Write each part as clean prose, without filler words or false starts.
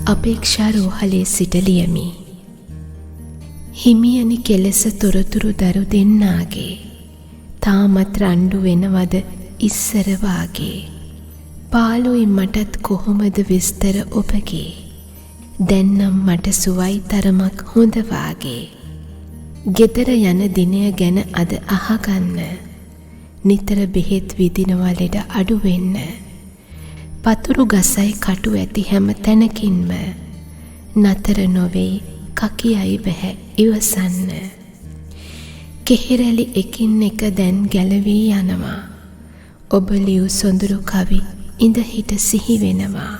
අපේක්ෂා රෝහලේ සිට ලියමි. හිමියනි කෙලෙස තොරතුරු දරු දෙන්නාගේ තාමත් රණ්ඩු වෙනවද ඉස්සර වාගේ. පාළුයි මටත් කොහොමද විස්තර ඔබගේ. දැන්නම් මට සුවයි තරමක් හොඳ වාගේ. ගෙදර යන දිනය ගැන අද අහගන්න. නිතර බෙහෙත් විදිනවා ලෙඩ අඩු වෙන්න. පතුරු ගසයි කටු ඇති හැම තැනකින්ම නතර නොවෙයි කකියයි බැහැ ඉවසන්න. කෙහෙරැලි එකින් එක දැන් ගැලවී යනවා. ඔබ ලියූ සොඳුරු කවි ඉඳ හිට සිහි වෙනවා.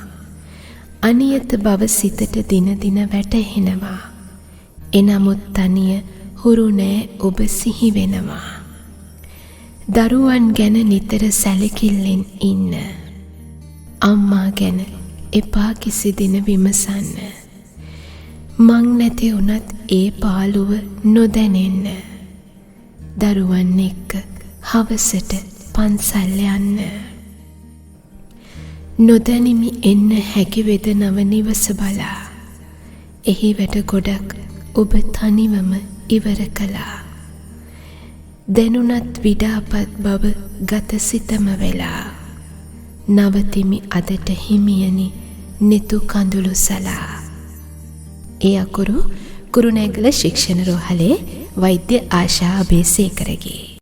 අනියත බව සිතට දින දින වැටහෙනවා. එනමුත් තනිය හුරු නෑ ඔබ සිහි වෙනවා. දරුවන් ගැන නිතර සැලකිල්ලෙන් ඉන්න. අම්මා ගැන එපා කිසි දින විමසන්න. මං නැති වුණත් ඒ පාළුව නොදැනෙන්න. දරුවන් එක්ක හවසට පන්සල් යන්න. නොදැනිමි එන්න හැකි වේදනව නිවස බලා. එහි වැඩ ගොඩක් ඔබ තනිවම ඉවර කළා. දැනුණත් විඩාපත් බව ගත සිතම වෙලා. නවතිමි අදට හිමියනි නිතු කඳුළු සලා. ඒ අකුරු කුරුණෑගල ශික්ෂණ රෝහලේ වෛද්‍ය ආශා අබේසේකරගේ.